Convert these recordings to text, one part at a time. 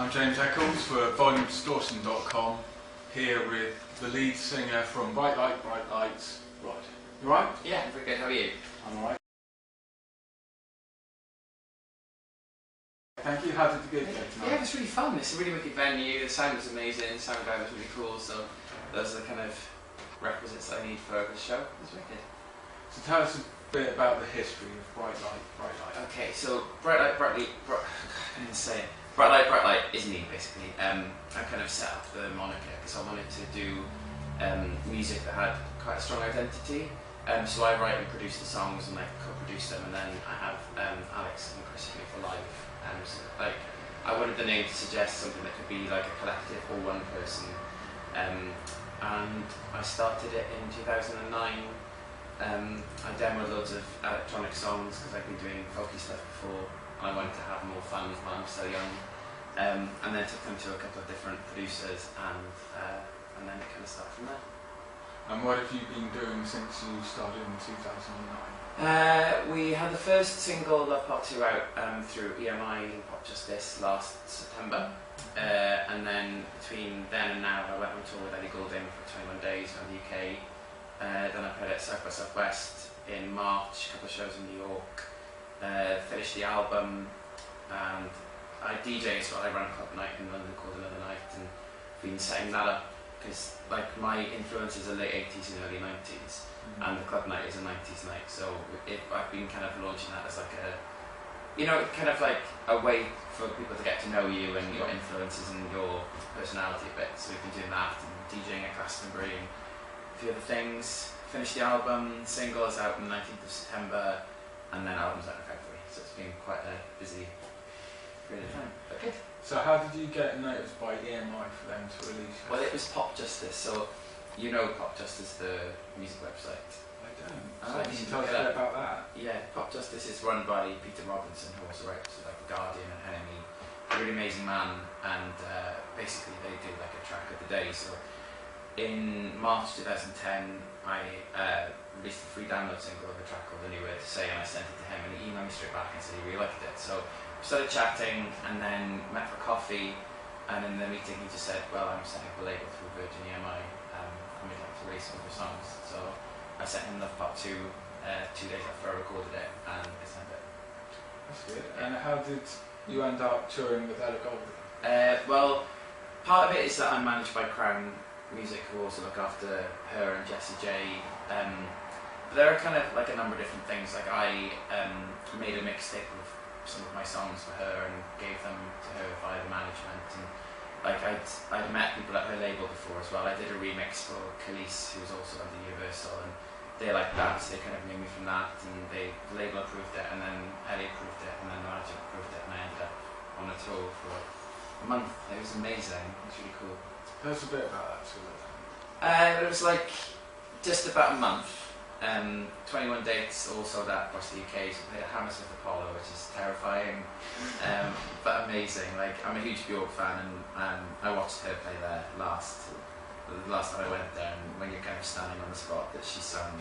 I'm James Eccles for volumedistortion.com, here with the lead singer from Bright Lights, Rod. You alright? Yeah, I'm very good. How are you? I'm alright. Thank you. How did the gig go tonight? Yeah, it was really fun. It's a really wicked venue. The sound was amazing. The sound guy was really cool. So those are the kind of requisites that I need for a good show. It was wicked. So tell us a bit about the history of Bright Light. Okay, so Bright Light is me basically. I kind of set up the moniker because I wanted to do music that had quite a strong identity. So I write and produce the songs and I co-produce them, and then I have Alex and Chris with me for live. So, like, I wanted the name to suggest something that could be like a collective or one person. And I started it in 2009. I demoed loads of electronic songs because I've been doing folky stuff before, and I wanted to have more fun while I'm so young. And then took them to a couple of different producers, and then it kind of started from there. And what have you been doing since you started in 2009? We had the first single, Love Part 2, out through EMI Pop Justice last September. And then between then and now I went on tour with Ellie Goulding for 21 days around the UK. Then I played at South by Southwest in March, a couple of shows in New York. Finished the album, and I DJ as well. I run a club night in London called Another Night, and been setting that up because like my influences are late 80s and early 90s, and the club night is a 90s night. So I've been kind of launching that as like a, kind of like a way for people to get to know you and your influences and your personality a bit. So we've been doing that and DJing at Glastonbury and a few other things. Finished the album, single is out on the 19th of September, and then album's out in February. So it's been quite a busy period of time. But good. So how did you get noticed by EMI for them to release it? Well, it was Pop Justice, so you know Pop Justice, the music website. I don't. Oh, So can you tell us a bit about that? Yeah, Pop Justice is run by Peter Robinson, who also writes like The Guardian and Enemy. A really amazing man, and basically they do like a track of the day. So in March 2010, I released a free download single of a track called A New Word to Say, and I sent it to him, and he emailed me straight back and said he really liked it. So we started chatting, and then met for coffee, and in the meeting he just said, well, I'm setting up a label through Virgin EMI, and we'd like to release some of your songs. So I sent him Love Part 2 2 days after I recorded it, and I sent it. That's good. And how did you end up touring with Ellie Goulding? Well, part of it is that I'm managed by Crown Music, who also look after her and Jessie J. But there are kind of like a number of different things. Like I made a mixtape of some of my songs for her and gave them to her via the management. And like I'd met people at her label before as well. I did a remix for Khalees, who's also under Universal, and they liked that, so they kind of knew me from that, and the label approved it, and then Ellie approved it, and then the manager approved it, and I ended up on a tour for a month. It was amazing. It was really cool. Tell us a bit about that tour. It was like just about a month. 21 dates, all sold out across the UK. So we played at Hammersmith at Parlor, which is terrifying, but amazing. Like, I'm a huge Bjork fan, and I watched her play there the last time I went there, and when you're kind of standing on the spot that she sung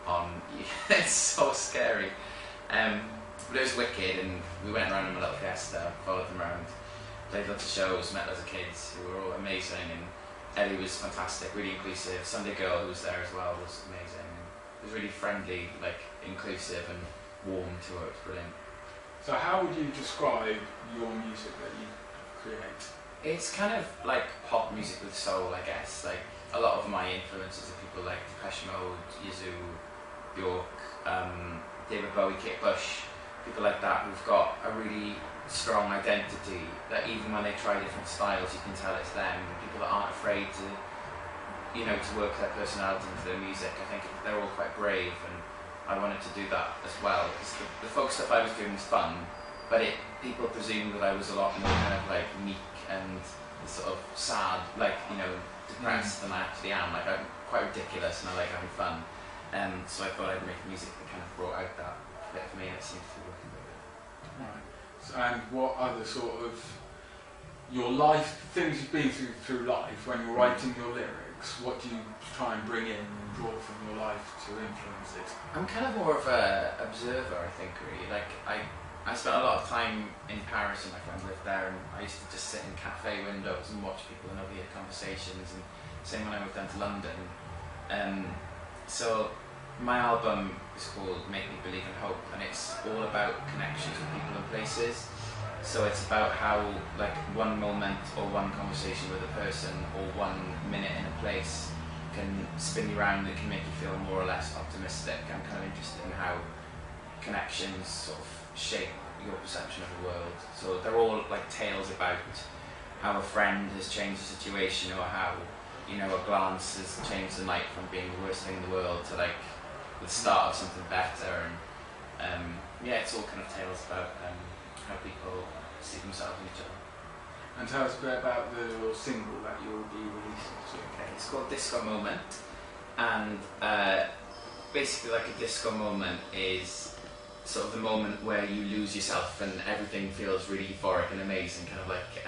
on, it's so scary. But it was wicked, and we went around in a little fiesta, followed them around, played lots of shows, met lots of kids who were all amazing, and Ellie was fantastic, really inclusive. Sunday Girl, who was there as well, was amazing. It was really friendly, like inclusive and warm to her. It was brilliant. So how would you describe your music that you create? It's kind of like pop music with soul, I guess. Like a lot of my influences are people like Depeche Mode, Yazoo, Bjork, David Bowie, Kate Bush, people like that who've got a really strong identity that even when they try different styles, you can tell it's them. People that aren't afraid to work their personality into their music. I think they're all quite brave, and I wanted to do that as well, because the folk stuff I was doing was fun, but people presumed that I was a lot more kind of like meek and sort of sad, like, depressed than I actually am. Like, I'm quite ridiculous and I like having fun. So I thought I'd make music that kind of brought out that bit for me, and it seems to be working very good. Right. So, and what other sort of your life, things you've been through life when you're writing your lyrics, what do you try and bring in and draw from your life to influence it? I'm kind of more of a observer, I think, really. Like, I I spent a lot of time in Paris and my friend lived there, and I used to just sit in cafe windows and watch people and have weird conversations, and same when I moved down to London. So my album is called Make Me Believe in Hope, and it's all about connections with people and places. So it's about how like one moment or one conversation with a person or 1 minute in a place can spin you around and can make you feel more or less optimistic. I'm kind of interested in how connections sort of shape your perception of the world. So they're all like tales about how a friend has changed the situation, or how, you know, a glance has changed the night from being the worst thing in the world to like the start of something better. And yeah, it's all kind of tales about how people see themselves in each other. And tell us a bit about the single that you'll be releasing soon. Okay, it's called Disco Moment, and basically like a disco moment is sort of the moment where you lose yourself and everything feels really euphoric and amazing, kind of like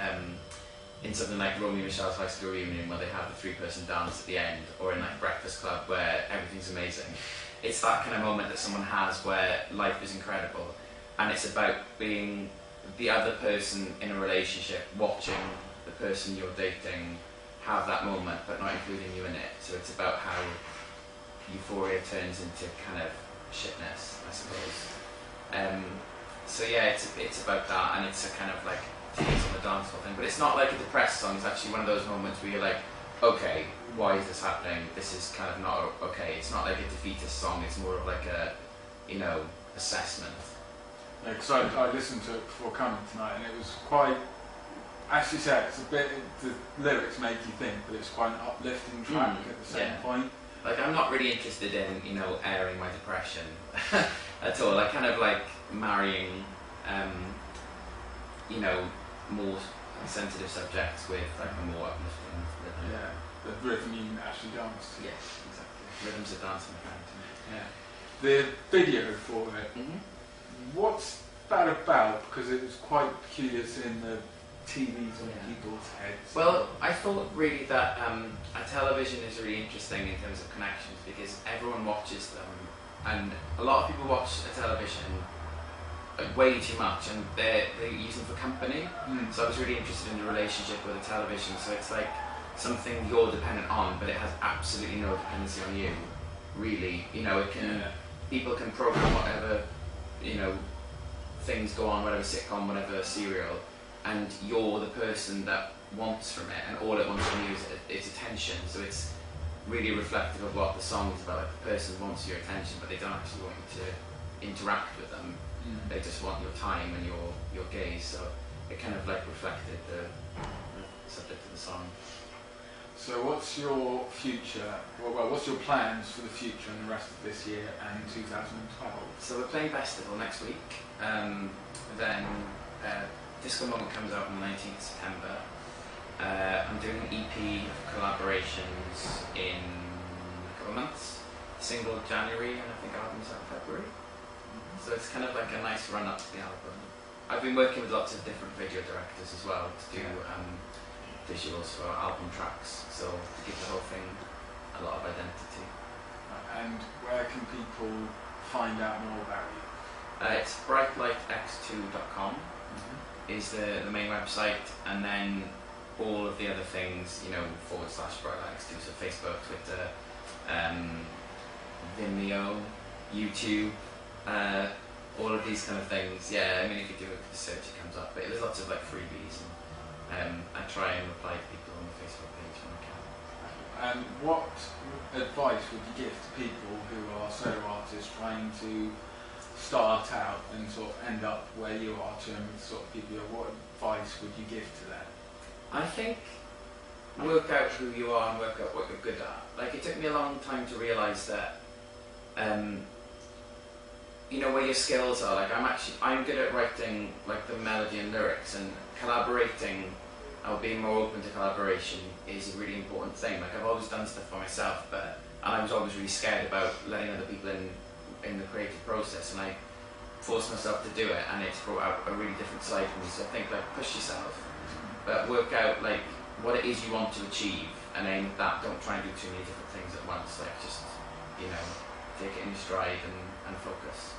in something like Romeo and Michelle's High School Reunion, where they have the 3-person dance at the end, or in like Breakfast Club where everything's amazing. It's that kind of moment that someone has where life is incredible, and it's about being the other person in a relationship, watching the person you're dating have that moment but not including you in it. So it's about how euphoria turns into kind of shitness, I suppose. So yeah, it's about that, and it's a kind of like tears on the dance floor thing, but it's not like a depressed song. It's actually one of those moments where you're like, okay, why is this happening? This is kind of not okay. It's not like a defeatist song. It's more of like a, you know, assessment. Because I listened to it before coming tonight, and it was quite, as you said, it's a bit, the lyrics make you think, but it's quite an uplifting track at the same point. Like, I'm not really interested in, you know, airing my depression at all. I kind of like marrying, you know, more sensitive subjects with like a more uplifting rhythm. Yeah, the rhythm you can actually dance to. Yes, exactly. Rhythm's a dancing fountain. Yeah. The video for it, what's that about? Because it was quite peculiar seeing the TVs on people's heads. Well, I thought really that a television is really interesting in terms of connections, because everyone watches them, and a lot of people watch a television way too much, and they use them for company. So I was really interested in the relationship with a television. So it's like something you're dependent on, but it has absolutely no dependency on you. Really, you know, it can people can program whatever, you know, things go on, whatever sitcom, whatever serial, and you're the person that wants from it, and all it wants from you is attention. So it's really reflective of what the song is about. Like, the person wants your attention, but they don't actually want you to interact with them. They just want your time and your gaze. So it kind of like reflected the subject of the song. So what's your future, well, what's your plans for the future and the rest of this year and 2012? So we're playing Festival next week. Then Disco Moment comes out on the 19th of September. I'm doing an EP of collaborations in a couple of months. Single January, and I think album's out in February. So it's kind of like a nice run up to the album. I've been working with lots of different video directors as well to do visuals for album tracks, so to give the whole thing a lot of identity. And where can people find out more about you? It's brightlightx2.com is the main website, and then all of the other things, you know, /brightlightx2, so Facebook, Twitter, Vimeo, YouTube, all of these kind of things. Yeah, I mean, if you do a search, it comes up, but there's lots of like freebies, and I try and reply to people on the Facebook page when I can. And what advice would you give to people who are solo artists trying to start out and sort of end up where you are, to sort of people, what advice would you give to them? I think work out who you are and work out what you're good at. Like, it took me a long time to realise that, you know, where your skills are. Like, I'm good at writing like the melody and lyrics, and collaborating or being more open to collaboration is a really important thing. Like, I've always done stuff for myself, and I was always really scared about letting other people in the creative process, and I forced myself to do it, and it's brought out a really different side for me. So I think, like, push yourself, but work out like what it is you want to achieve, and aim at that. Don't try and do too many different things at once. Like, just, you know, take it in your stride and focus.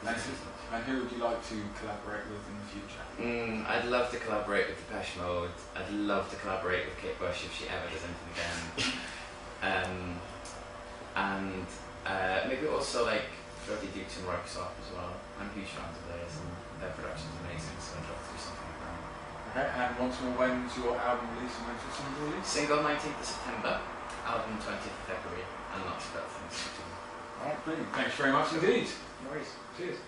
And who would you like to collaborate with in the future? I'd love to collaborate with Depeche Mode. I'd love to collaborate with Kate Bush if she ever does anything again. And maybe also like Freddie Dukes and Rocksoft as well. I'm huge fans of theirs and their production's amazing, so I'd love to do something like that. Okay, and once more, when's your album release and when's your single release? Single 19th of September, album 20th of February, and lots of other things. Alright, brilliant. Thanks very much indeed. No worries. Cheers.